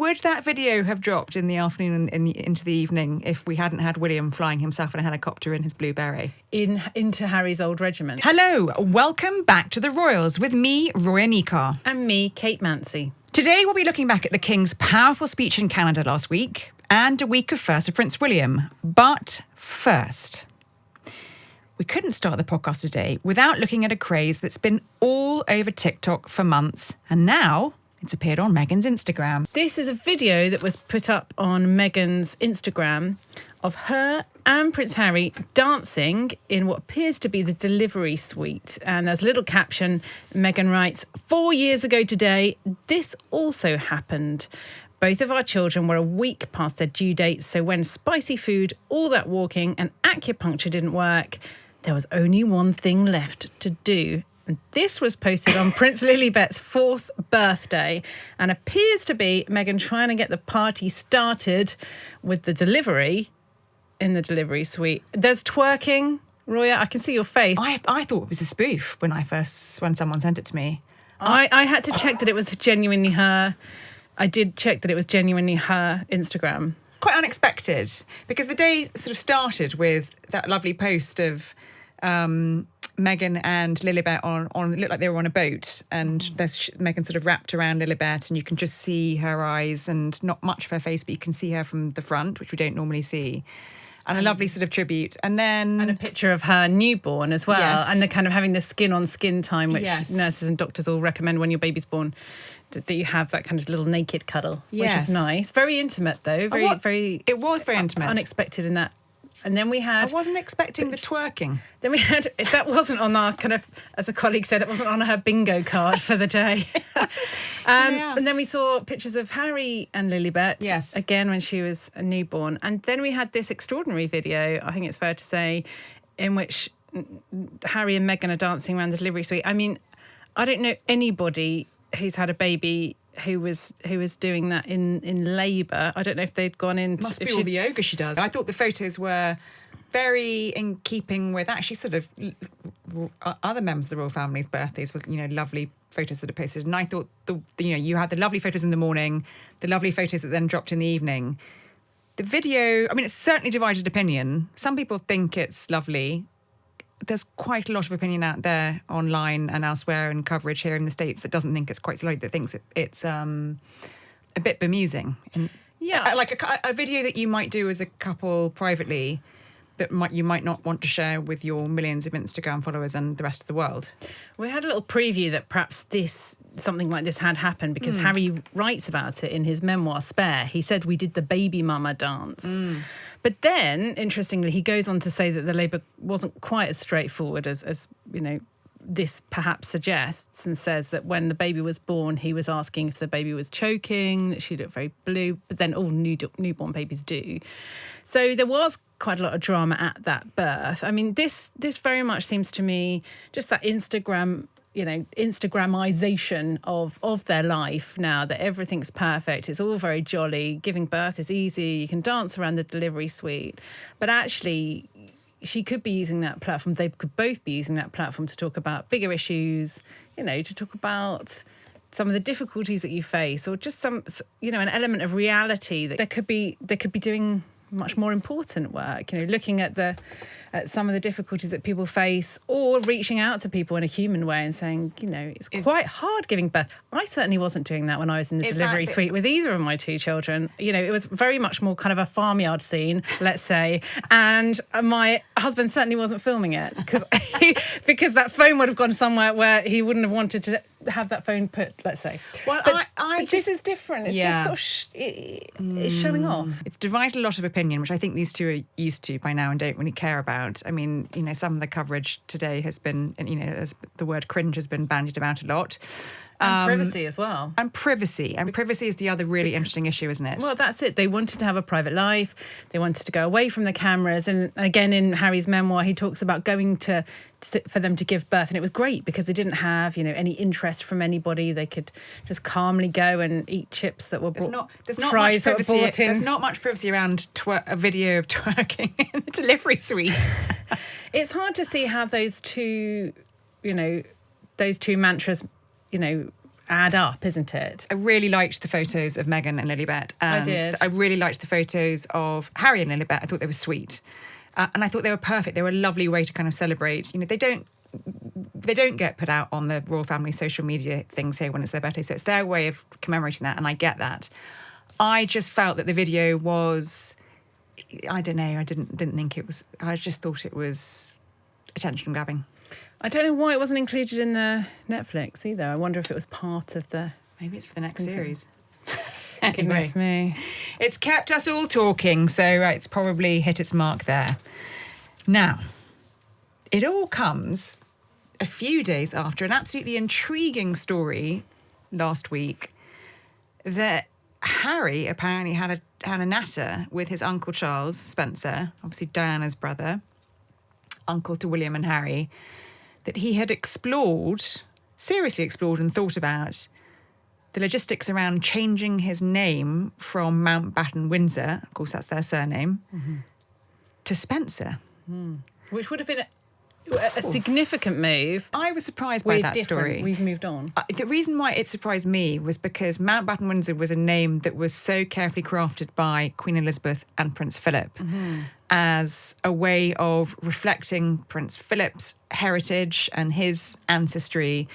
would that video have dropped in the afternoon and into the evening if we hadn't had William flying himself in a helicopter in his Blueberry? Into Harry's old regiment. Hello, welcome back to the Royals with me, Roya and Kate. And me, Kate Mancy. Today we'll be looking back at the King's powerful speech in Canada last week and a week of first of Prince William. But first, we couldn't start the podcast today without looking at a craze that's been all over TikTok for months, and now it's appeared on Meghan's Instagram. This is a video that was put up on Meghan's Instagram of her and Prince Harry dancing in what appears to be the delivery suite. And as a little caption, Meghan writes, 4 years ago today, this also happened. Both of our children were a week past their due dates, so when spicy food, all that walking and acupuncture didn't work, there was only one thing left to do. And this was posted on Prince Lilibet's 4th birthday and appears to be Meghan trying to get the party started with the delivery in the delivery suite. There's twerking. Roya, I can see your face. I thought it was a spoof when someone sent it to me. I had to check that it was genuinely her. I did check that it was genuinely her Instagram. Quite unexpected, because the day sort of started with that lovely post of Meghan and Lilibet on it looked like they were on a boat, and there's Meghan sort of wrapped around Lilibet, and you can just see her eyes and not much of her face, but you can see her from the front, which we don't normally see. And a lovely sort of tribute. And then... And a picture of her newborn as well. Yes. And the kind of having the skin-on-skin time, which Yes. nurses and doctors all recommend when your baby's born, that you have that kind of little naked cuddle, Yes. which is nice. Very intimate, though. Very It was very intimate. unexpected in that. And then we had... I wasn't expecting the twerking. Then we had... That wasn't on our kind of, as a colleague said, it wasn't on her bingo card for the day. Yeah. And then we saw pictures of Harry and Lilibet. Yes. Again, when she was a newborn. And then we had this extraordinary video, I think it's fair to say, in which Harry and Meghan are dancing around the delivery suite. I mean, I don't know anybody who's had a baby who was doing that in labour. I don't know if they'd gone in... Must be all the yoga she does. I thought the photos were very in keeping with actually sort of other members of the royal family's birthdays with, lovely photos that are posted. And I thought, you had the lovely photos in the morning, the lovely photos that then dropped in the evening. The video, I mean, it's certainly divided opinion. Some people think it's lovely. There's quite a lot of opinion out there online and elsewhere and coverage here in the States that doesn't think it's quite so lovely, that thinks it's a bit bemusing. And, Yeah. like a video that you might do as a couple privately, but you might not want to share with your millions of Instagram followers and the rest of the world. We had a little preview that perhaps something like this had happened because Harry writes about it in his memoir, Spare. He said, we did the baby mama dance. But then, interestingly, he goes on to say that the labour wasn't quite as straightforward as this perhaps suggests, and says that when the baby was born, he was asking if the baby was choking, that she looked very blue, but then all newborn babies do. So there was quite a lot of drama at that birth. I mean, this very much seems to me just that Instagramization of their life now, that everything's perfect. It's all very jolly. Giving birth is easy. You can dance around the delivery suite. But actually, she could be using that platform. They could both be using that platform to talk about bigger issues, to talk about some of the difficulties that you face, or just some, an element of reality that they could be doing much more important work, looking at some of the difficulties that people face, or reaching out to people in a human way and saying, it's quite hard giving birth. I certainly wasn't doing that when I was in the delivery suite with either of my two children. It was very much more kind of a farmyard scene, let's say, and my husband certainly wasn't filming it because that phone would have gone somewhere where he wouldn't have wanted to have that phone put, let's say. Well, but this is different. It's just sort of it's showing off. It's divided a lot of opinion, which I think these two are used to by now and don't really care about. I mean, some of the coverage today has been, as the word cringe has been bandied about a lot. And privacy as well. And privacy is the other really interesting issue, isn't it? Well, that's it. They wanted to have a private life. They wanted to go away from the cameras. And again, in Harry's memoir, he talks about going for them to give birth. And it was great because they didn't have, any interest from anybody. They could just calmly go and eat chips that were brought, there's not fries much that were brought in. There's not much privacy around a video of twerking in the delivery suite. It's hard to see how those two mantras, add up, isn't it? I really liked the photos of Meghan and Lilibet. And I did. I really liked the photos of Harry and Lilibet. I thought they were sweet. And I thought they were perfect. They were a lovely way to kind of celebrate. You know, they don't get put out on the royal family social media things here when it's their birthday. So it's their way of commemorating that. And I get that. I just felt that the video was, I don't know, I didn't think it was, I just thought it was attention grabbing. I don't know why it wasn't included in the Netflix either. I wonder if it was part of the... Maybe it's for the next series. Goodness me. It's kept us all talking, so it's probably hit its mark there. Now, it all comes a few days after an absolutely intriguing story last week that Harry apparently had a natter with his Uncle Charles Spencer, obviously Diana's brother, uncle to William and Harry, that he had seriously explored and thought about the logistics around changing his name from Mountbatten Windsor, of course that's their surname, to Spencer. Which would have been a significant move. I was surprised by that story. We've moved on. The reason why it surprised me was because Mountbatten Windsor was a name that was so carefully crafted by Queen Elizabeth and Prince Philip as a way of reflecting Prince Philip's heritage and his ancestry,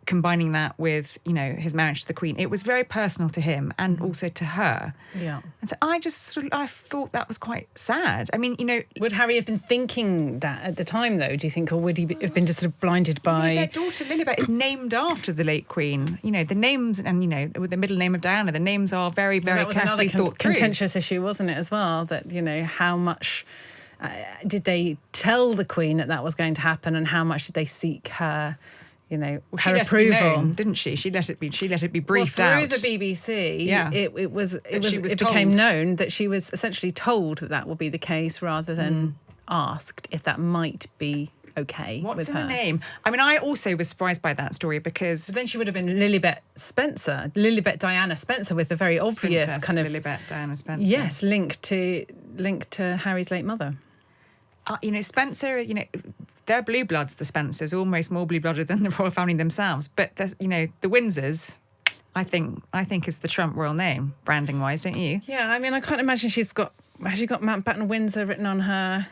combining that with, you know, his marriage to the Queen. It was very personal to him and also to her. Yeah. And so I thought that was quite sad. I mean, you know... Would Harry have been thinking that at the time, though, do you think? Or would he have been just sort of blinded by... Their daughter, Lilibet, is named after the late Queen. You know, the names, and, you know, with the middle name of Diana, the names are very, very carefully thought through. Contentious issue, wasn't it, as well? That, you know, how much... did they tell the Queen that was going to happen, and how much did they seek her... You know, her approval, known, didn't she? She let it be briefed out. Through the BBC, yeah. it became known that she was essentially told that would be the case, rather than asked if that might be okay. What's with in her her name? I mean, I also was surprised by that story because then she would have been Lilibet Diana Spencer, with a very obvious Princess kind of Lilibet Diana Spencer. Yes, linked to Harry's late mother. You know, Spencer, you know, they're blue bloods, the Spencers, almost more blue blooded than the royal family themselves. But, you know, the Windsors, I think is the Trump royal name, branding wise, don't you? Yeah, I mean, I can't imagine has she got Mountbatten Windsor written on her,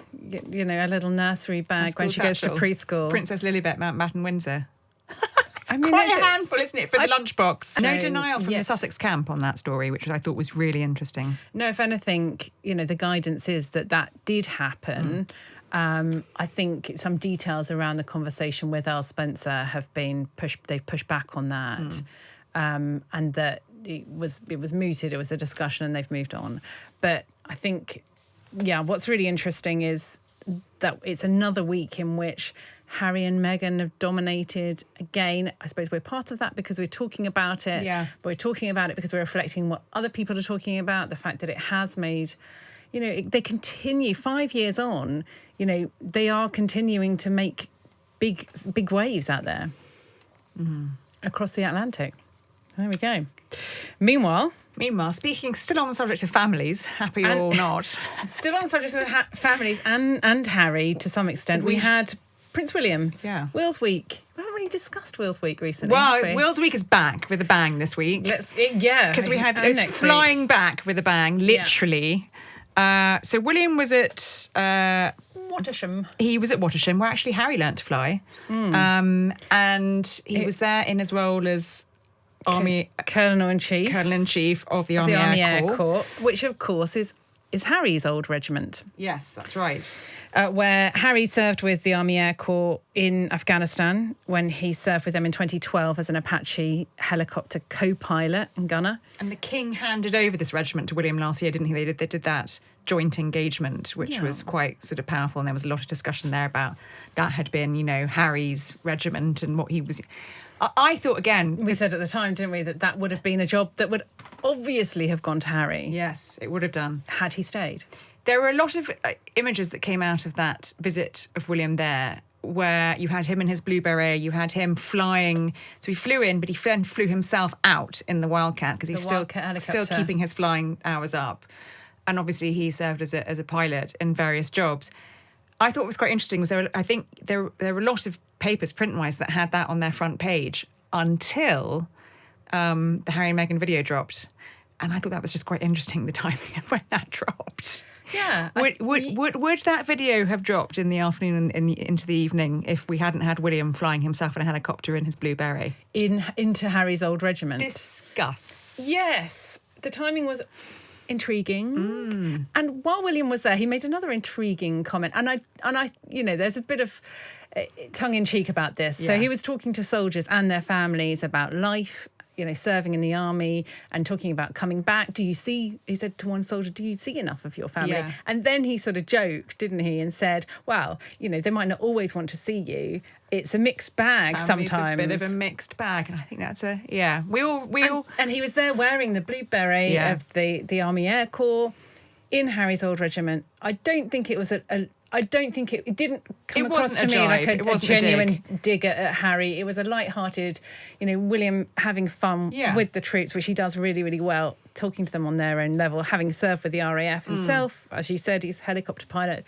you know, a little nursery bag when she goes to preschool. Princess Lilibet Mountbatten Windsor. I mean, quite a handful, isn't it, for the lunchbox? No, No denial from the Sussex camp on that story, which I thought was really interesting. No, if anything, you know, the guidance is that did happen. I think some details around the conversation with Earl Spencer have been pushed. They've pushed back on that, and that it was mooted. It was a discussion, and they've moved on. But I think, yeah, what's really interesting is that it's another week in which Harry and Meghan have dominated again. I suppose we're part of that because we're talking about it. Yeah. But we're talking about it because we're reflecting what other people are talking about, the fact that it has made, you know, they continue 5 years on, you know, they are continuing to make big waves out there across the Atlantic. There we go. Meanwhile, speaking still on the subject of families, happy or not. Still on the subject of families and Harry to some extent, we had Prince William. Yeah. Wills Week. We haven't really discussed Wills Week recently. Well, Wills Week is back with a bang this week. Because we had it's flying back with a bang, literally. Yeah. So William was at Wattisham. He was at Wattisham, where actually Harry learnt to fly, and he was there in his role as Army Colonel in Chief of the Army Air Corps, which of course is Harry's old regiment. Yes, that's right. Where Harry served with the Army Air Corps in Afghanistan when he served with them in 2012 as an Apache helicopter co-pilot and gunner. And the King handed over this regiment to William last year, didn't he? They did that joint engagement, which was quite sort of powerful, and there was a lot of discussion there about that had been, you know, Harry's regiment and what he was... I thought, again... We said at the time, didn't we, that would have been a job that would obviously have gone to Harry. Yes, it would have done. Had he stayed. There were a lot of images that came out of that visit of William there, where you had him in his blue beret, you had him flying. So he flew in, but he then flew himself out in the Wildcat because he's still keeping his flying hours up. And obviously he served as a pilot in various jobs. I thought what was quite interesting was there were a lot of papers print-wise that had that on their front page until the Harry and Meghan video dropped. And I thought that was just quite interesting, the timing of when that dropped. Yeah. Would that video have dropped in the afternoon and into the evening if we hadn't had William flying himself in a helicopter in his blue beret? Into Harry's old regiment. Discuss. Yes. The timing was intriguing. And while William was there, he made another intriguing comment. And I, there's a bit of tongue in cheek about this. Yeah. So he was talking to soldiers and their families about life, serving in the army and talking about coming back. He said to one soldier, do you see enough of your family? Yeah. And then he sort of joked, didn't he? And said, well, they might not always want to see you. It's a mixed bag Family's sometimes. a bit of a mixed bag. And I think that's we all. And he was there wearing the blue beret of the Army Air Corps in Harry's old regiment. I don't think it was it didn't come across to me like a genuine dig at Harry. It was a light-hearted, William having fun with the troops, which he does really, really well, talking to them on their own level, having served with the RAF himself. As you said, he's a helicopter pilot.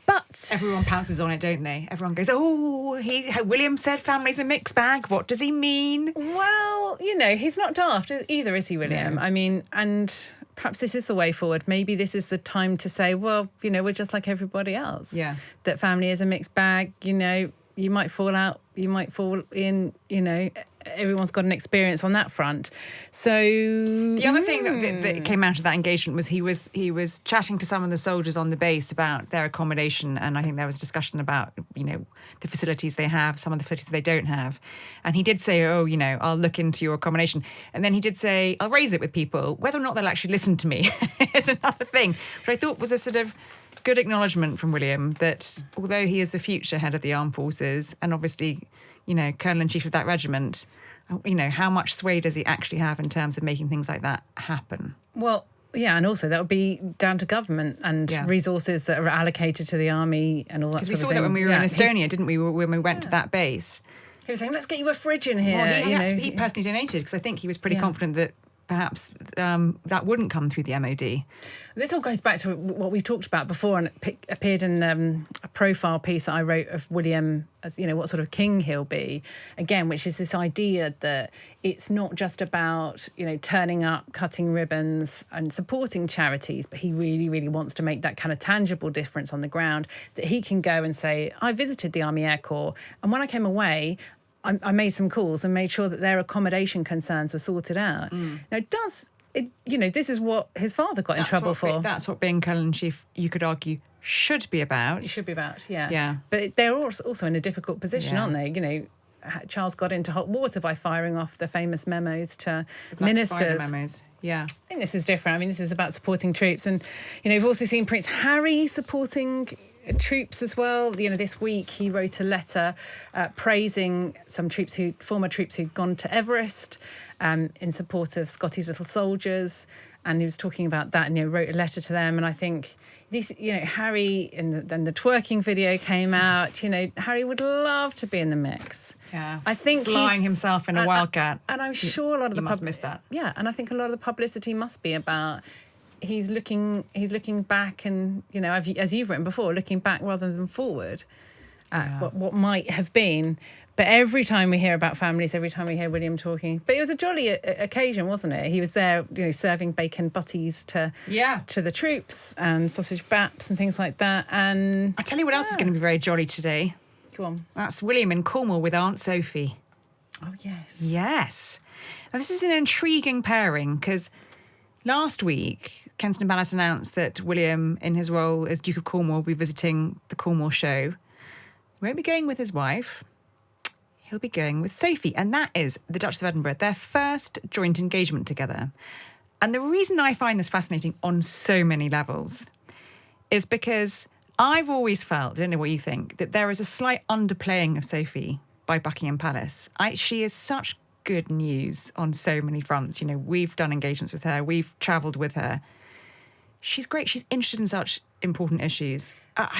But everyone pounces on it, don't they? Everyone goes, oh, William said family's a mixed bag. What does he mean? Well, he's not daft either, is he, William? No. I mean, and perhaps this is the way forward. Maybe this is the time to say, well, we're just like everybody else. Yeah. That family is a mixed bag. You might fall out, you might fall in, everyone's got an experience on that front. So the other thing that came out of that engagement was he was chatting to some of the soldiers on the base about their accommodation, and I think there was discussion about the facilities they have, some of the facilities they don't have, and he did say, I'll look into your accommodation, and then he did say, I'll raise it with people. Whether or not they'll actually listen to me is another thing, which I thought was a sort of good acknowledgement from William that although he is the future head of the armed forces and obviously colonel in chief of that regiment, how much sway does he actually have in terms of making things like that happen? Well, yeah, and also that would be down to government and resources that are allocated to the army and all that sort of thing. Because we saw that when we were in Estonia, didn't we, when we went to that base? He was saying, let's get you a fridge in here. Well, he personally donated because I think he was pretty confident that perhaps that wouldn't come through the MOD. This all goes back to what we talked about before, and it appeared in a profile piece that I wrote of William as, what sort of king he'll be, again, which is this idea that it's not just about, turning up, cutting ribbons and supporting charities, but he really, really wants to make that kind of tangible difference on the ground, that he can go and say, I visited the Army Air Corps, and when I came away, I made some calls and made sure that their accommodation concerns were sorted out. Now, this is what his father got in trouble for. That's what being colonel-in-chief, you could argue, should be about. It should be about, yeah. Yeah. But they're also in a difficult position, aren't they? Charles got into hot water by firing off the famous memos to ministers. Memos. Yeah. I think this is different. I mean, this is about supporting troops. And, we've also seen Prince Harry supporting troops as well. This week he wrote a letter praising some former troops who'd gone to Everest in support of Scotty's little soldiers, and he was talking about that and wrote a letter to them. And I think this, Harry, then the twerking video came out. Harry would love to be in the mix. Yeah, I think flying himself in a wildcat, and I'm sure a lot of the must miss that. Yeah, and I think a lot of the publicity must be about. He's looking back, and as you've written before, looking back rather than forward at what might have been. But every time we hear about families, every time we hear William talking, but it was a jolly occasion, wasn't it? He was there, serving bacon butties to the troops and sausage baps and things like that. And I tell you what else is going to be very jolly today. Go on. That's William in Cornwall with Aunt Sophie. Oh yes, yes. Now, this is an intriguing pairing because last week Kensington Palace announced that William, in his role as Duke of Cornwall, will be visiting the Cornwall show. He won't be going with his wife. He'll be going with Sophie, and that is the Duchess of Edinburgh, their first joint engagement together. And the reason I find this fascinating on so many levels is because I've always felt, I don't know what you think, that there is a slight underplaying of Sophie by Buckingham Palace. She is such good news on so many fronts. We've done engagements with her, we've travelled with her. she's great. She's interested in such important issues.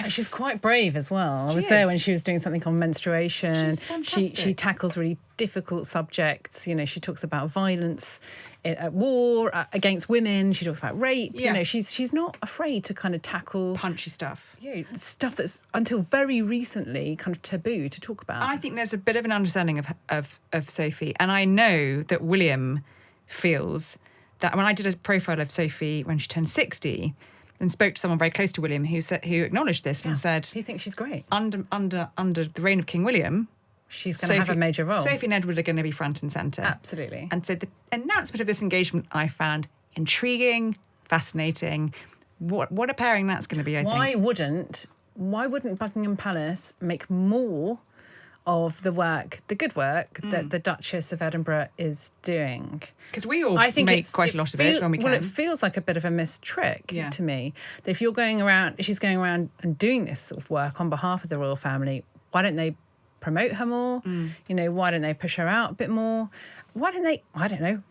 She's quite brave as well. I was She there is. when she was doing something on menstruation. She's fantastic. She tackles really difficult subjects. You know, she talks about violence at war against women. She talks about rape. Yeah. You know, she's not afraid to kind of tackle Punchy stuff. stuff that's until very recently kind of taboo to talk about. I think there's a bit of an understanding of Sophie, and I know that William feels that when I did a profile of Sophie when she turned 60 and spoke to someone very close to William who acknowledged this and said he thinks she's great. under the reign of King William, She's going to have a major role. Sophie and Edward are going to be front and centre. Absolutely. And so the announcement of this engagement I found intriguing, fascinating. What a pairing that's going to be, I think. Why wouldn't Buckingham Palace make more of the good work that the Duchess of Edinburgh is doing? Because we all I think make quite a lot of it when we can. Well, it feels like a bit of a missed trick to me. That if you're she's going around and doing this sort of work on behalf of the royal family, why don't they promote her more? You know, why don't they push her out a bit more? Why don't they, I don't know,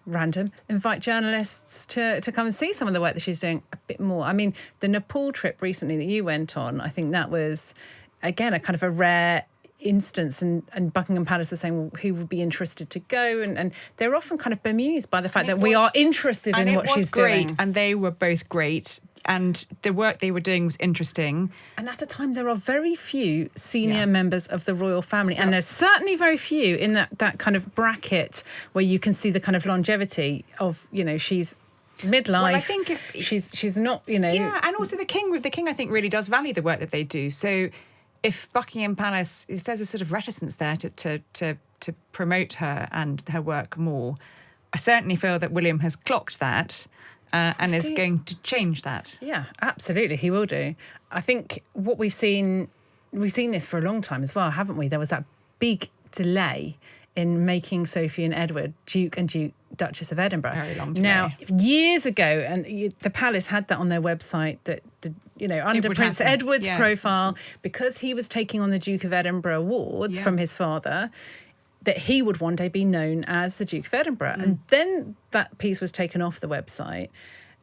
invite journalists to come and see some of the work that she's doing a bit more? I mean, the Nepal trip recently that you went on, I think that was, again, a kind of a rare instance, and Buckingham Palace was saying, well, who would be interested to go? And they're often kind of bemused by the fact that we are interested in what she's doing. And they were both great. And the work they were doing was interesting. And at the time, there are very few senior members of the royal family. And there's certainly very few in that kind of bracket where you can see the kind of longevity of, you know, she's midlife. Well, I think she's not, you know. Yeah, and also the king, I think, really does value the work that they do. So if Buckingham Palace, if there's a sort of reticence there to promote her and her work more, I certainly feel that William has clocked that. And is going to change that. Yeah, absolutely, he will do. I think what we've seen this for a long time as well, haven't we? There was that big delay in making Sophie and Edward Duke and Duchess of Edinburgh. Very long delay. Now, years ago, and the palace had that on their website that, you know, under Prince Edward's profile, because he was taking on the Duke of Edinburgh awards from his father, that he would one day be known as the Duke of Edinburgh. And then that piece was taken off the website.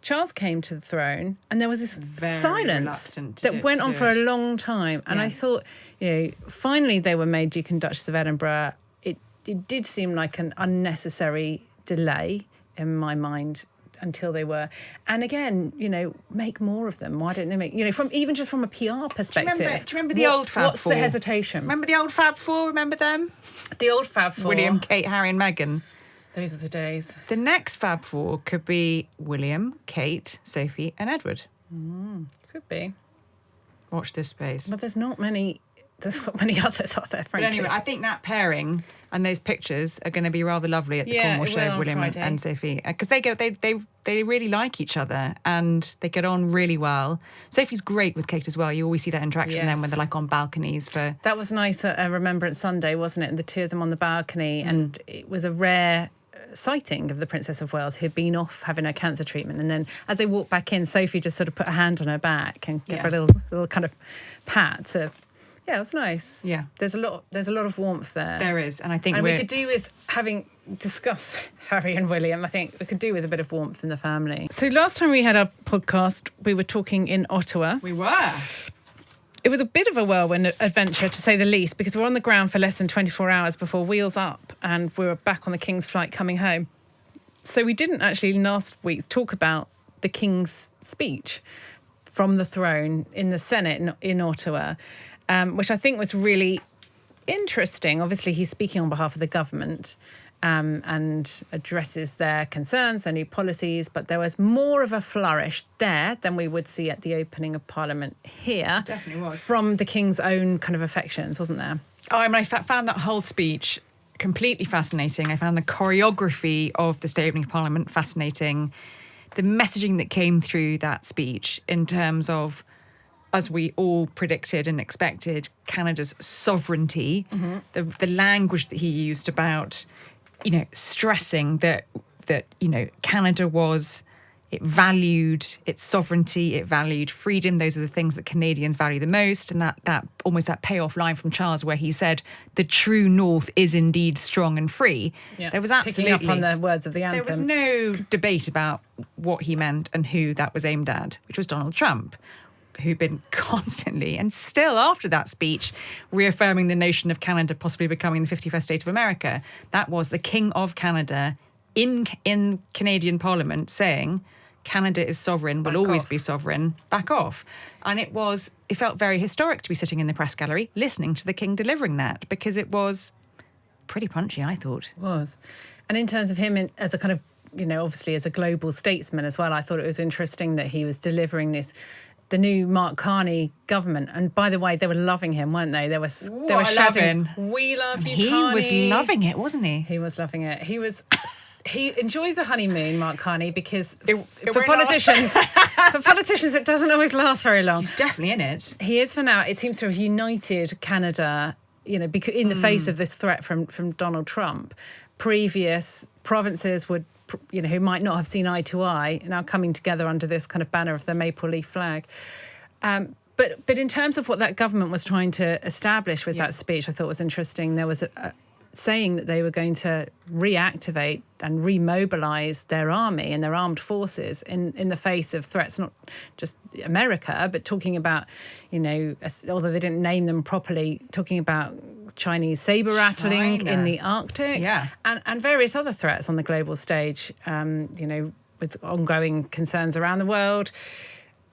Charles came to the throne and there was this silence that went on for a long time. And I thought, you know, finally they were made Duke and Duchess of Edinburgh. It did seem like an unnecessary delay in my mind until they were. And again, you know, make more of them. Why don't they make, you know, from a PR perspective. Do you remember the old Fab What's Four? the hesitation? Remember the old Fab Four? Remember them? The old Fab Four. William, Kate, Harry and Meghan. Those are the days. The next Fab Four could be William, Kate, Sophie and Edward. Could be. Watch this space. But there's not many others out there, frankly. But anyway, I think that pairing and those pictures are going to be rather lovely at the Cornwall show of William and Sophie, because they really like each other and they get on really well. Sophie's great with Kate as well. You always see that interaction with them when they're like on balconies for. That was nice at Remembrance Sunday, wasn't it? And the two of them on the balcony, and it was a rare sighting of the Princess of Wales, who'd been off having her cancer treatment, and then as they walked back in, Sophie just sort of put a hand on her back and gave her a little kind of pat to. Yeah, it was nice. Yeah. There's a lot of warmth there. There is, and I think we could do with, having discussed Harry and William, I think we could do with a bit of warmth in the family. So last time we had our podcast, we were talking in Ottawa. We were. It was a bit of a whirlwind adventure, to say the least, because we were on the ground for less than 24 hours before Wheels Up, and we were back on the King's flight coming home. So we didn't actually last week talk about the King's speech from the throne in the Senate in Ottawa, which I think was really interesting. Obviously, he's speaking on behalf of the government and addresses their concerns, their new policies, but there was more of a flourish there than we would see at the opening of Parliament here. Definitely was. From the King's own kind of affections, wasn't there? Oh, I mean, I found that whole speech completely fascinating. I found the choreography of the State Opening of Parliament fascinating. The messaging that came through that speech in terms of, as we all predicted and expected, Canada's sovereignty, the language that he used about, you know, stressing that you know, Canada was, It valued its sovereignty. It valued freedom. Those are the things that Canadians value the most. And that almost that payoff line from Charles where he said, the true North is indeed strong and free. Yeah. There was absolutely... Picking up on the words of the anthem. There was no debate about what he meant and who that was aimed at, which was Donald Trump, who'd been constantly, and still after that speech, reaffirming the notion of Canada possibly becoming the 51st state of America. That was the King of Canada in Canadian Parliament saying... Canada is sovereign, will always be sovereign, back off. And it felt very historic to be sitting in the press gallery listening to the King delivering that, because it was pretty punchy, I thought. It was. And in terms of him as a kind of, obviously as a global statesman as well, I thought it was interesting that he was delivering the new Mark Carney government. And by the way, they were loving him, weren't they? They were shouting, "We love you, Carney." He was loving it, wasn't he? He was loving it. He enjoyed the honeymoon, Mark Carney, because for politicians, it doesn't always last very long. He's definitely in it. He is for now. It seems to have united Canada, because in the face of this threat from Donald Trump. Previous provinces would, who might not have seen eye to eye, now coming together under this kind of banner of the maple leaf flag. But in terms of what that government was trying to establish with that speech, I thought was interesting. There was saying that they were going to reactivate and remobilise their army and their armed forces in the face of threats, not just America, but talking about, although they didn't name them properly, talking about Chinese saber rattling in the Arctic and various other threats on the global stage, with ongoing concerns around the world.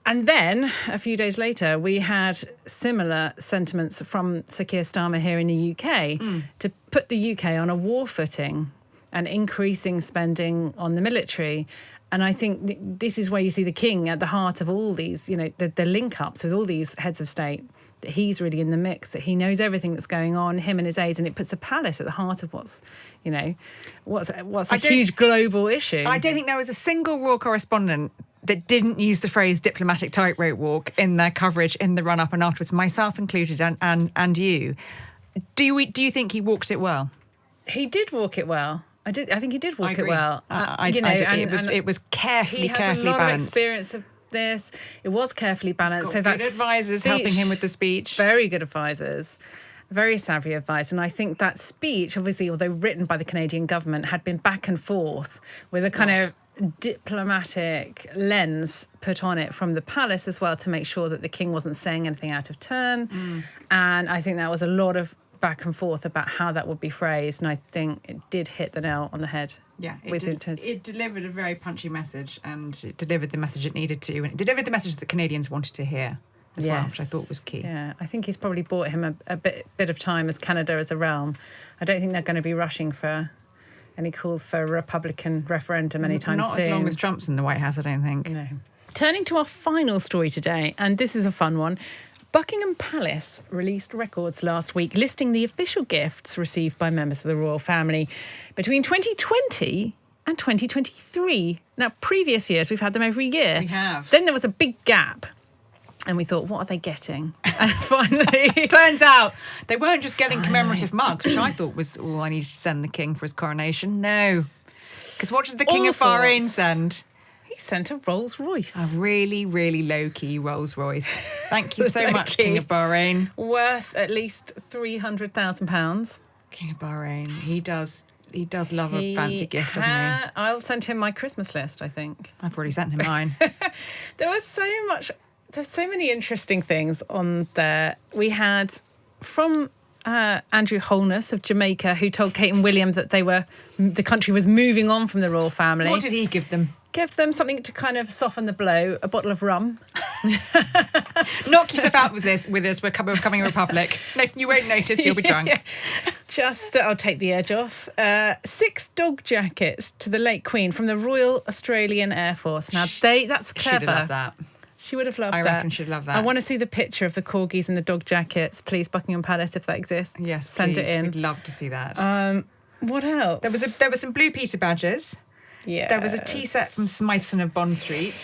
And then, a few days later, we had similar sentiments from Sir Keir Starmer here in the UK to put the UK on a war footing and increasing spending on the military. And I think this is where you see the King at the heart of all these, the link-ups with all these heads of state, that he's really in the mix, that he knows everything that's going on, him and his aides, and it puts the palace at the heart of what's a huge global issue. I don't think there was a single royal correspondent that didn't use the phrase diplomatic tightrope walk in their coverage in the run-up and afterwards, myself included, and you. Do you think he walked it well? He did walk it well. I think he did walk it well. It was carefully balanced. He has a lot of experience of this. It was carefully balanced. He's got good advisors helping him with the speech. Very good advisors. Very savvy advice. And I think that speech, obviously, although written by the Canadian government, had been back and forth with a kind of diplomatic lens put on it from the palace as well, to make sure that the King wasn't saying anything out of turn. And I think that was a lot of back and forth about how that would be phrased, and I think it did hit the nail on the head. Yeah, it delivered a very punchy message, and it delivered the message it needed to, and it delivered the message that Canadians wanted to hear as well, which I thought was key. Yeah, I think he's probably bought him a bit of time as Canada as a realm. I don't think they're going to be rushing for any calls for a Republican referendum anytime soon. Not as long as Trump's in the White House, I don't think. No. Turning to our final story today, and this is a fun one. Buckingham Palace released records last week listing the official gifts received by members of the royal family between 2020 and 2023. Now, previous years, we've had them every year. We have. Then there was a big gap. And we thought, what are they getting? And finally... Turns out they weren't just getting commemorative mugs, which I thought was all I needed to send the King for his coronation. No. Because what did the King of Bahrain send? He sent a Rolls Royce. A really, really low-key Rolls Royce. Thank you so much, King of Bahrain. Worth at least £300,000. King of Bahrain. He does love a fancy gift, doesn't he? I'll send him my Christmas list, I think. I've already sent him mine. There's so many interesting things on there. We had from Andrew Holness of Jamaica, who told Kate and William that the country was moving on from the royal family. What did he give them? Give them something to kind of soften the blow, a bottle of rum. Knock yourself out with this. We're becoming a republic. No, you won't notice, you'll be drunk. Just, I'll take the edge off. 6 dog jackets to the late Queen from the Royal Australian Air Force. Now, that's clever. She'd have loved that. She would have loved that. I reckon she'd love that. I want to see the picture of the corgis and the dog jackets. Please, Buckingham Palace, if that exists. Yes, send please. it in. We'd love to see that. What else? There were some Blue Peter badges. Yeah. There was a tea set from Smythson of Bond Street,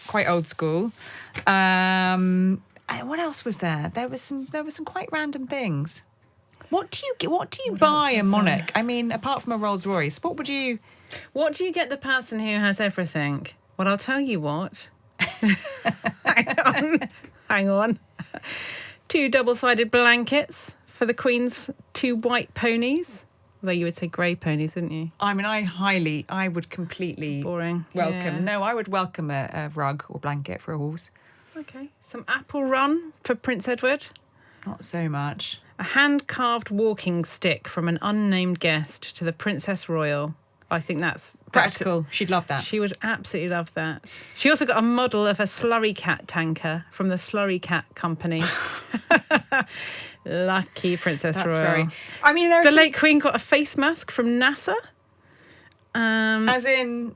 quite old school. What else was there? There was some quite random things. What do you buy a monarch? I mean, apart from a Rolls Royce, what do you get the person who has everything? Well, I'll tell you what. Hang on. 2 double-sided blankets for the Queen's 2 white ponies. Although you would say grey ponies, wouldn't you? I mean, I would completely Boring. welcome. Yeah. No, I would welcome a rug or blanket for a horse. Okay. Some apple run for Prince Edward. Not so much. A hand-carved walking stick from an unnamed guest to the Princess Royal. I think that's Practical. She'd love that. She would absolutely love that. She also got a model of a slurry cat tanker from the Slurry Cat Company. Lucky Princess That's Royal. very... I mean, The late Queen got a face mask from NASA. As in,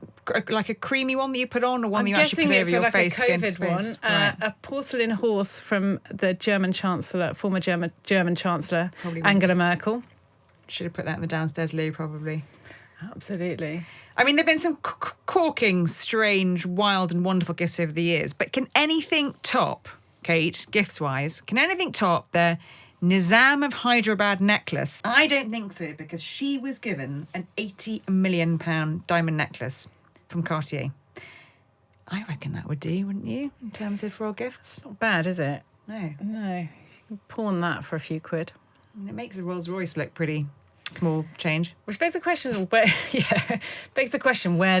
like a creamy one that you put on, or one I'm that you actually guessing put it's over your like face a COVID against one. space. Right. A porcelain horse from the German Chancellor, former German Chancellor, Probably Angela Merkel. Should have put that in the downstairs loo, probably. Absolutely. I mean, there have been some corking, strange, wild and wonderful gifts over the years, but can anything top, Kate, gifts-wise, can anything top the Nizam of Hyderabad necklace? I don't think so, because she was given an £80 million diamond necklace from Cartier. I reckon that would do, wouldn't you, in terms of royal gifts? Not bad, is it? No. No. You can pawn that for a few quid. And it makes a Rolls Royce look pretty small change. Which begs the question where,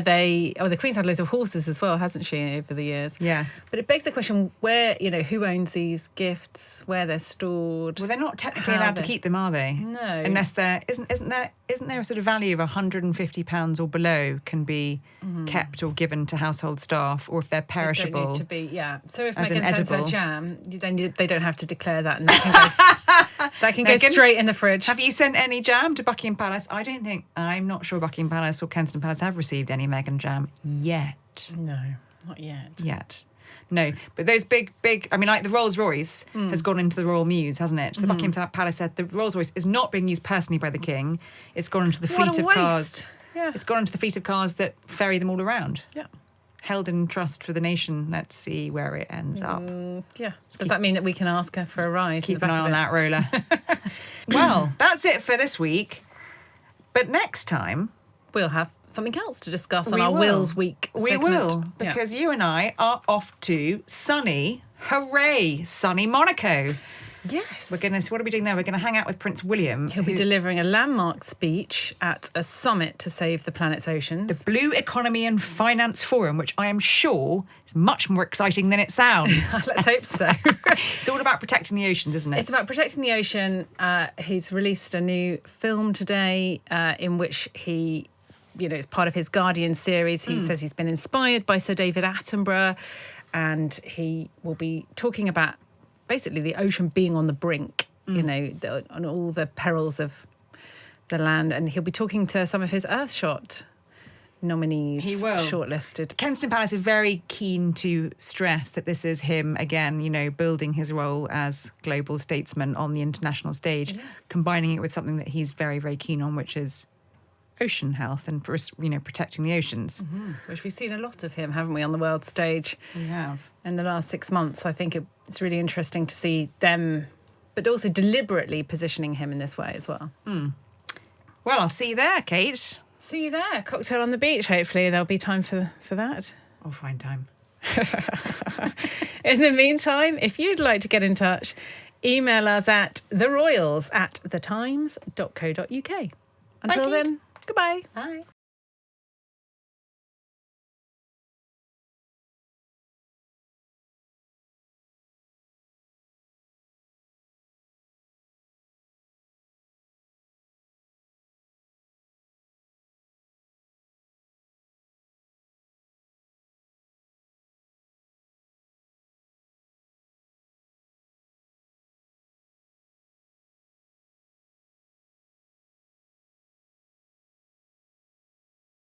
the Queen's had loads of horses as well, hasn't she, over the years? Yes. But it begs the question where, who owns these gifts, where they're stored. Well, they're not technically How allowed to they- keep them, are they? No. Unless isn't there a sort of value of £150 or below can be kept or given to household staff, or if they're They don't perishable. need to be, yeah. So if as an Meghan sends her edible. jam, then they don't have to declare that, and that can go Meghan, straight in the fridge. Have you sent any jam to Buckingham Palace? I'm not sure Buckingham Palace or Kensington Palace have received any Meghan jam yet. No, not yet. No, but those big, I mean, like the Rolls Royce has gone into the Royal Mews, hasn't it? So the Buckingham Palace said the Rolls Royce is not being used personally by the King. It's gone into the What fleet a of waste. cars. Yeah. It's gone into the fleet of cars that ferry them all around. Yeah. Held in trust for the nation. Let's see where it ends up. Yeah. Does that mean that we can ask her for a ride? Keep an eye on that roller. Well, that's it for this week. But next time, We'll have something else to discuss on We our will. Wills Week we segment. will, because you and I are off to sunny Monaco. Yes. What are we doing there? We're going to hang out with Prince William. He'll be delivering a landmark speech at a summit to save the planet's oceans. the Blue Economy and Finance Forum, which I am sure is much more exciting than it sounds. Let's hope so. It's all about protecting the oceans, isn't it? It's about protecting the ocean. He's released a new film today in which he, it's part of his Guardian series. He says he's been inspired by Sir David Attenborough, and he will be talking about basically the ocean being on the brink, on all the perils of the land. And he'll be talking to some of his Earthshot nominees. He will. Shortlisted. Kensington Palace is very keen to stress that this is him, again, building his role as global statesman on the international stage, combining it with something that he's very, very keen on, which is ocean health and, protecting the oceans. Which we've seen a lot of him, haven't we, on the world stage? We have. In the last 6 months. I think it's really interesting to see them, but also deliberately positioning him in this way as well. Well, I'll see you there, Kate. See you there. Cocktail on the beach, hopefully. There'll be time for that. I'll find time. In the meantime, if you'd like to get in touch, email us at theroyals@thetimes.co.uk. Until Kate. then, goodbye. Bye.